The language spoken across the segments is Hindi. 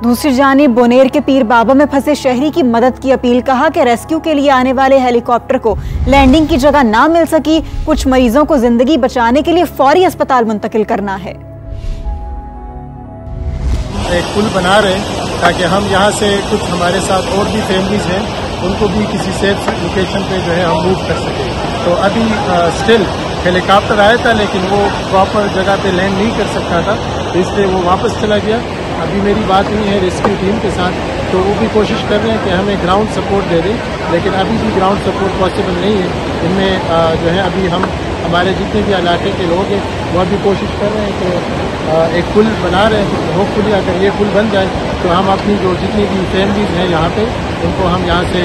दूसरी जानिब बोनेर के पीर बाबा में फंसे शहरी की मदद की अपील। कहा कि रेस्क्यू के लिए आने वाले हेलीकॉप्टर को लैंडिंग की जगह ना मिल सकी। कुछ मरीजों को जिंदगी बचाने के लिए फौरी अस्पताल मुंतकिल करना है। एक पुल बना रहे ताकि हम यहाँ से कुछ हमारे साथ और भी फैमिलीज हैं उनको भी किसी सेफ लोकेशन पे जो है हम मूव कर सके। तो अभी स्टिल हेलीकॉप्टर आया था लेकिन वो प्रॉपर जगह पे लैंड नहीं कर सकता था, इसलिए वो वापस चला गया। अभी मेरी बात हुई है रेस्क्यू टीम के साथ, तो वो भी कोशिश कर रहे हैं कि हमें ग्राउंड सपोर्ट दे दें, लेकिन अभी भी ग्राउंड सपोर्ट पॉसिबल नहीं है। इनमें जो है अभी हम हमारे जितने भी इलाके के लोग हैं वो अभी कोशिश कर रहे हैं कि एक पुल बना रहे हैं। तो होपफुली अगर ये पुल बन जाए तो हम अपनी जो जितनी भी फैमिलीज हैं यहाँ पे उनको हम यहाँ से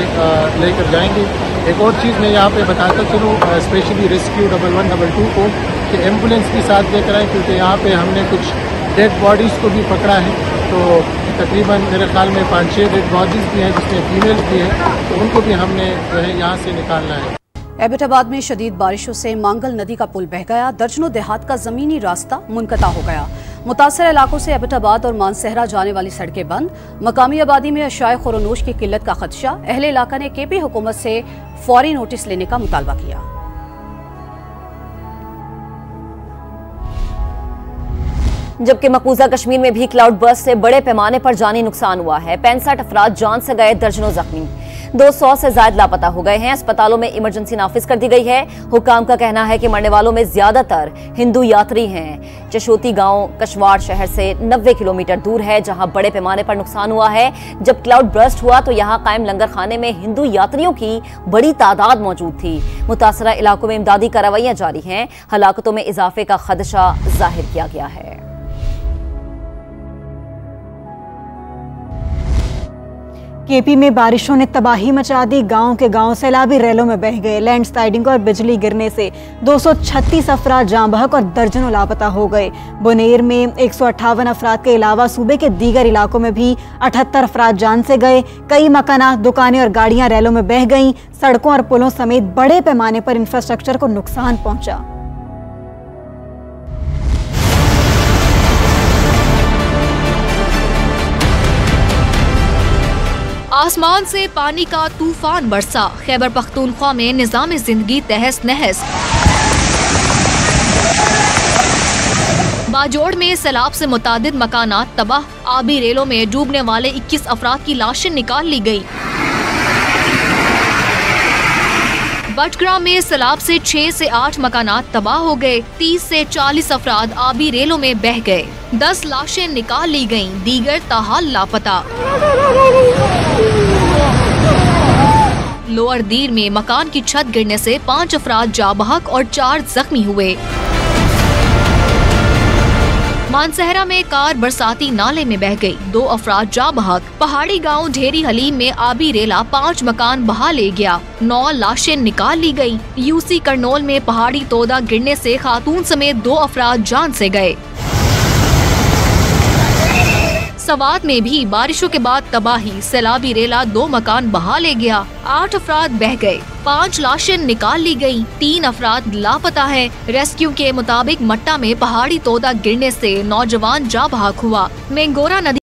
लेकर जाएंगे। एक और चीज़ मैं यहाँ पे बताता चलूँ स्पेशली रेस्क्यू 1112 को कि एम्बुलेंस भी साथ लेकर आएँ, क्योंकि यहाँ पे हमने कुछ डेड बॉडीज़ को भी पकड़ा है। तो तकरीबन मेरे ख्याल में 5-6 डेड बॉडीज़ भी हैं जिसमें फीमेल भी हैं, तो उनको भी हमने जो है यहाँ से निकालना है। एबटाबाद में शदीद बारिशों से मांगल नदी का पुल बह गया। दर्जनों देहात का जमीनी रास्ता मुनक़ता हो गया। मुतासर इलाकों से एबटाबाद और मानसहरा जाने वाली सड़कें बंद। मकामी आबादी में अशाए खुरनोश की किल्लत का खदशा। अहले इलाका ने केपी हुकूमत से फौरी नोटिस लेने का मुतालबा किया। जबकि मकबूजा कश्मीर में भी क्लाउड बर्स्ट से बड़े पैमाने पर जानी नुकसान हुआ है। 65 अफराद जान से गए, दर्जनों जख्मी। 200 से ज्यादा लापता हो गए हैं। अस्पतालों में इमरजेंसी नाफिज कर दी गई है। हुकाम का कहना है कि मरने वालों में ज्यादातर हिंदू यात्री हैं। चशोती गांव कशवाड़ शहर से 90 किलोमीटर दूर है, जहां बड़े पैमाने पर नुकसान हुआ है। जब क्लाउड बर्स्ट हुआ तो यहां कायम लंगर खाने में हिंदू यात्रियों की बड़ी तादाद मौजूद थी। मुतासरा इलाकों में इमदादी कार्रवाइयां जारी हैं। हलाकतों में इजाफे का खदशा जाहिर किया गया है। केपी में बारिशों ने तबाही मचा दी। गांव के गांव सैलाबी रैलों में बह गए। लैंडस्लाइडिंग और बिजली गिरने से 236 अफराद जाँ बहक और दर्जनों लापता हो गए। बोनेर में 158 अफराद के अलावा सूबे के दीगर इलाकों में भी 78 अफराद जान से गए। कई मकानात, दुकानें और गाड़ियां रैलों में बह गईं। सड़कों और पुलों समेत बड़े पैमाने पर इंफ्रास्ट्रक्चर को नुकसान पहुंचा। आसमान से पानी का तूफान बरसा। खैबर पख्तूनख्वा में निजाम जिंदगी तहस नहस। बाजोड़ में सैलाब से मुतादिद मकानात तबाह। आबी रेलों में डूबने वाले 21 अफराद की लाशें निकाल ली गई। बटग्राम में सैलाब से 6 से 8 मकानात तबाह हो गए। 30 से 40 अफराद आबी रेलों में बह गए। 10 लाशें निकाल ली गईं, दीगर ताहाल लापता। लोअर दीर में मकान की छत गिरने से 5 अफराद जाँ बहक और 4 जख्मी हुए। मानसहरा में कार बरसाती नाले में बह गई, 2 अफराद जाँ बहक। पहाड़ी गांव ढेरी हलीम में आबी रेला 5 मकान बहा ले गया। 9 लाशें निकाल ली गई। यूसी करनौल में पहाड़ी तोदा गिरने से खातून समेत 2 अफराद जान से गए। सवात में भी बारिशों के बाद तबाही। सैलाबी रेला 2 मकान बहा ले गया। 8 अफराद बह गए। 5 लाशें निकाल ली गयी। 3 अफराद लापता है। रेस्क्यू के मुताबिक मट्टा में पहाड़ी तोदा गिरने से नौजवान जाँ बहक हुआ। मेंगोरा नदी।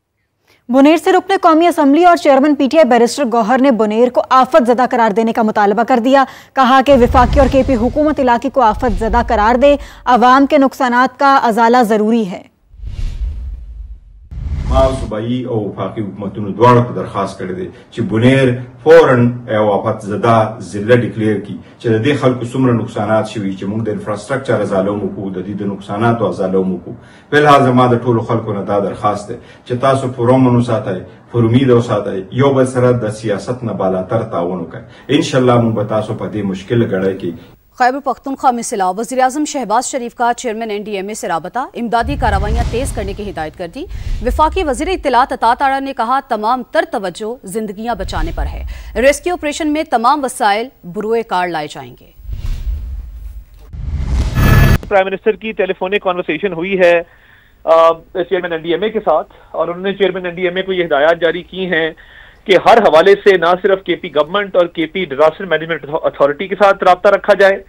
बोनेर से रुकने कौमी असम्बली और चेयरमैन पीटीआई बैरिस्टर गौहर ने बोनेर को आफत ज़दा करार देने का मुतालबा कर दिया। कहा कि विफाकी और केपी हुकूमत इलाके को आफत ज़दा करार दे। अवाम के नुकसानात का अजाला जरूरी है। सूबाई और वफाकी हुकूमतों द्वारा दरखास्त कर दे कि बुनेर फौरन आफत ज़दा जिला डिक्लेयर की दे खल्क सुमर नुकसानात शुई मुंग इंफ्रास्ट्रक्चर अजालो मुकू द नुकसानात अजालो मुकू फिलहाल जमा द ठोल खल्को न दा दरखास्त है तासु पुरमन साता है फुरमीद साता है यो बसरत द सियासत न बालातर ताउन का इंशाल्लाह मुंग बतासो पदे मुश्किल गड़े की। खैबर पख्तूनख्वा में सिला वज़ीर-ए-आज़म शहबाज शरीफ का चेयरमैन NDMA से राबता। इमदादी कार्रवाइयाँ तेज करने की हिदायत कर दी। विफाकी वज़ीर इत्तलात अता तारा ने कहा तमाम तर तवज्जो जिंदगियां बचाने पर है। रेस्क्यू ऑपरेशन में तमाम वसाइल बुरुए कार लाए जाएंगे। प्राइम मिनिस्टर की टेलीफोनिक कॉन्वर्सेशन हुई है चेयरमैन NDMA के साथ और उन्होंने चेयरमैन NDMA को ये हिदायत जारी की हैं कि हर हवाले से ना सिर्फ केपी गवर्नमेंट और केपी डिजास्टर मैनेजमेंट अथॉरिटी के साथ रब्ता रखा जाए,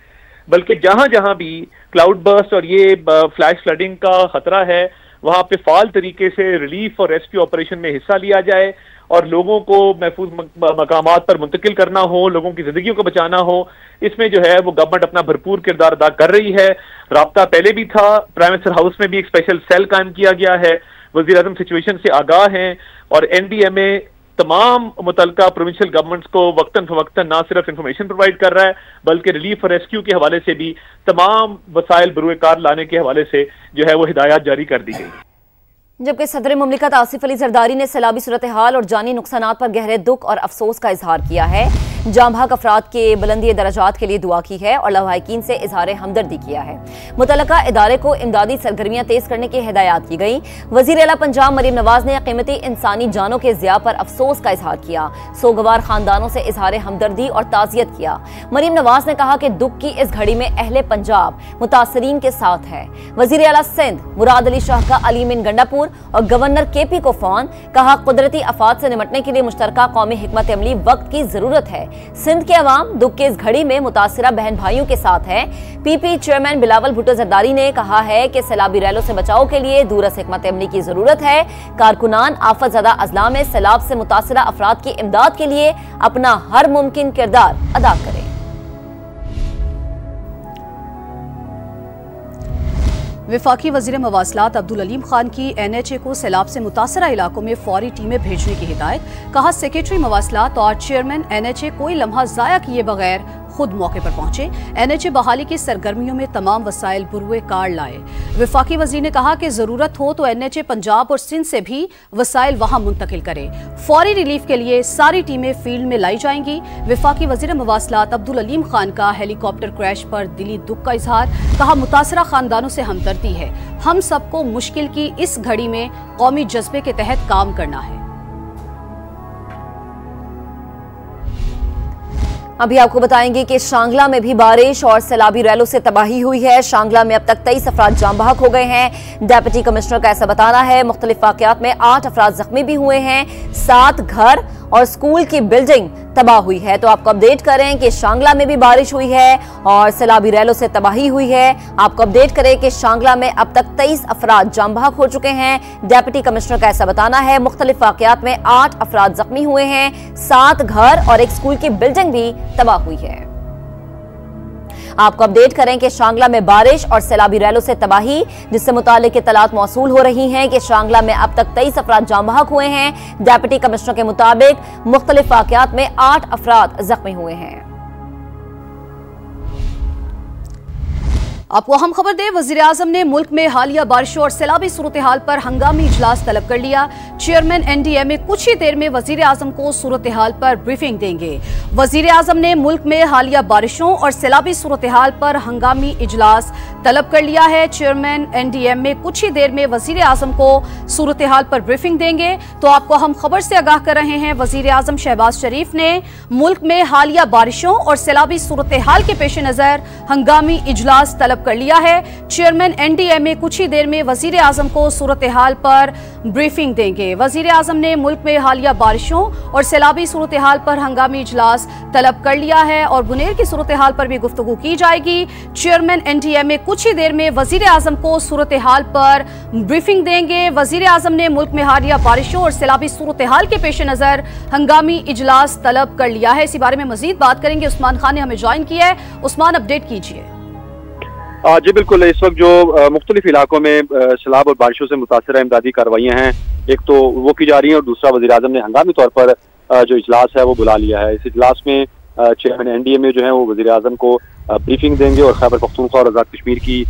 बल्कि जहां जहां भी क्लाउड बर्स्ट और ये फ्लैश फ्लडिंग का खतरा है वहां पे फाल तरीके से रिलीफ और रेस्क्यू ऑपरेशन में हिस्सा लिया जाए और लोगों को महफूज मकामात पर मुंतकिल करना हो, लोगों की जिंदगियों को बचाना हो। इसमें जो है वो गवर्नमेंट अपना भरपूर किरदार अदा कर रही है। राब्ता पहले भी था, प्राइम मिनिस्टर हाउस में भी एक स्पेशल सेल कायम किया गया है, वजीर आज़म सिचुएशन से आगाह हैं और NDMA तमाम मुतलका प्रोविंशियल गवर्नमेंट्स को वक्तन फवक्तन ना सिर्फ इंफॉर्मेशन प्रोवाइड कर रहा है बल्कि रिलीफ और रेस्क्यू के हवाले से भी तमाम वसाइल बरूए कार लाने के हवाले से जो है वो हिदायत जारी कर दी गई। जबकि सदर मुमलिकत आसिफ अली जरदारी ने सैलाबी सूरत हाल और जानी नुकसानात पर गहरे दुख और अफसोस का इजहार किया है। जाम बहक अफराद के बुलंदी दराजात के लिए दुआ की है और लवाहिकीन से इजहार हमदर्दी किया है। मुतलका इदारे को इमदादी सरगर्मियां तेज करने की हिदायत की गई। वजीर आला पंजाब मरीम नवाज ने कीमती इंसानी जानों के ज़िया पर अफसोस का इजहार किया। सोगवार खानदानों से इजहार हमदर्दी और ताज़ियत किया। मरीम नवाज ने कहा कि दुख की इस घड़ी में अहले पंजाब मुतासरीन के साथ है। वजीर आला सिंध मुराद अली शाह का अलीमिन गंडापुर और गवर्नर KP को फोन, कहा कुदरती आफात से निपटने के लिए मुश्तरका कौमी हिकमत अमली वक्त की जरूरत है। सिंध के अवाम दुख के इस घड़ी में मुतासिरा बहन भाइयों के साथ है। PP चेयरमैन बिलावल भुट्टो जरदारी ने कहा है कि सैलाबी रैलों से बचाव के लिए दूरस हिकमत अमली की जरूरत है। कारकुनान आफत ज़दा अजला में सैलाब से मुतासिरा अफराद की इमदाद के लिए अपना हर मुमकिन किरदार अदा करें। वफाकी वजीर मवासलात अब्दुल अलीम खान की NHA को सैलाब से मुतासरा इलाकों में फौरी टीमें भेजने की हिदायत। कहा सेक्रेटरी मवासलात और चेयरमैन NHA कोई लम्हा ज़ाया किए बगैर खुद मौके पर पहुंचे। NHA बहाली की सरगर्मियों में तमाम वसाइल बुरुए कार लाए। वफाकी वजीर ने कहा कि जरूरत हो तो NHA पंजाब और सिंध से भी वसाइल वहां मुंतकिल करे। फौरी रिलीफ के लिए सारी टीमें फील्ड में लाई जाएंगी। वफाकी वजीर मवासलात अब्दुल अलीम खान का हेलीकॉप्टर क्रैश पर दिली दुख का इजहार। कहा मुतासरा खानदानों से हमदर्दी है। हम सबको मुश्किल की इस घड़ी में कौमी जज्बे के तहत काम करना है। अभी आपको बताएंगे कि शांगला में भी बारिश और सैलाबी रैलों से तबाही हुई है। शांगला में अब तक 23 अफराद जाम बहक हो गए हैं। डिप्टी कमिश्नर का ऐसा बताना है। मुख्तलिफ वाकयात में 8 अफराद जख्मी भी हुए हैं। 7 घर और स्कूल की बिल्डिंग तबाह हुई है। तो आपको अपडेट करें कि शांगला में भी बारिश हुई है और सैलाबी रैलों से तबाही हुई है। आपको अपडेट करें कि शांगला में अब तक 23 अफराद जाम बहक हो चुके हैं। डिप्टी कमिश्नर का ऐसा बताना है। मुख्तलिफ वाकयात में 8 अफराद जख्मी हुए हैं। 7 घर और एक स्कूल की बिल्डिंग भी तबाह हुई है। आपको अपडेट करें कि शांगला में बारिश और सैलाबी रैलों से तबाही, जिससे मुतालिक इत्तलात मौसूल हो रही हैं कि शांगला में अब तक 23 अफराद जाम बहक हुए हैं। डिप्टी कमिश्नर के मुताबिक मुख्तलिफ वाकयात में 8 अफराद जख्मी हुए हैं। आपको अहम खबर दें, वजीर आजम ने मुल्क में हालिया बारिशों और सैलाबी सूरत हाल पर हंगामी इजलास तलब कर लिया। चेयरमैन NDMA कुछ ही देर में वजीर आजम को सूरत हाल पर ब्रीफिंग देंगे। वजीर आजम ने मुल्क में हालिया बारिशों और सैलाबी सूरत हाल पर हंगामी इजलास तलब कर लिया है। चेयरमैन NDMA कुछ ही देर में वजीर आजम को सूरत हाल पर ब्रीफिंग देंगे। तो आपको हम खबर से आगाह कर रहे हैं, वजीर आजम शहबाज शरीफ ने मुल्क में हालिया बारिशों और सैलाबी सूरत हाल के पेश नजर हंगामी इजलास तलब कर लिया है। चेयरमैन NDMA कुछ ही देर में वजीर आजम को सूरत हाल पर ब्रीफिंग देंगे। वजीर आजम ने मुल्क में हालिया बारिशों और सैलाबी सूरत हाल पर हंगामी इजलास तलब कर लिया है और बुनेर की सूरत हाल पर भी गुफ्तगू की जाएगी। चेयरमैन NDMA कुछ ही देर में वजीर आजम को सूरत हाल पर ब्रीफिंग देंगे। वजीर आजम ने मुल्क में हालिया बारिशों और सैलाबी सूरत हाल के पेश नजर हंगामी इजलास तलब कर लिया है। इसी बारे में मजीद बात करेंगे। उस्मान खान ने हमें ज्वाइन किया है। उस्मान, अपडेट कीजिए। जी बिल्कुल, इस वक्त जो मुख्तलिफ इलाकों में सैलाब और बारिशों से मुतासर इमदादी कार्रवाइयाँ हैं, एक तो वो की जा रही हैं और दूसरा वज़ीर आज़म ने हंगामी तौर पर जो इजलास है वो बुला लिया है। इस इजलास में चेयरमैन NDMA जो है वो वज़ीर आज़म को ब्रीफिंग देंगे और खैबर पख्तूनख्वा और आज़ाद कश्मीर की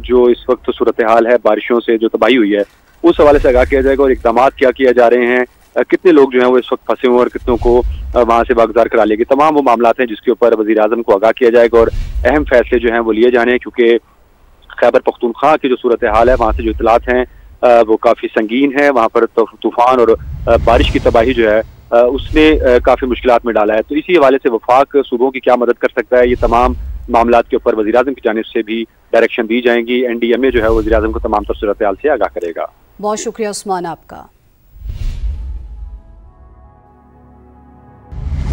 जो इस वक्त सूरत हाल है बारिशों से जो तबाही हुई है उस हवाले से आगाह किया जाएगा और इक़दाम क्या किया जा रहे हैं, कितने लोग जो हैं वो इस वक्त फंसे हुए और कितनों को वहाँ से बागजार करा लेंगे। तमाम वो मामला हैं जिसके ऊपर वज़ीर आज़म को आगाह किया जाएगा और अहम फैसले जो हैं वो लिए जाने हैं, क्योंकि खैबर पख्तूनख्वा की जो सूरत हाल है वहाँ से जो इतलात हैं वो काफ़ी संगीन है। वहाँ पर तूफान और बारिश की तबाही जो है उसने काफ़ी मुश्किलात में डाला है। तो इसी हवाले से वफाक सूबों की क्या मदद कर सकता है, ये तमाम मामलात के ऊपर वज़ीर आज़म की जानिब से भी डायरेक्शन दी जाएंगी। NDMA जो है वज़ीर आज़म को तमाम सूरत हाल से आगाह करेगा। बहुत शुक्रिया उस्मान आपका।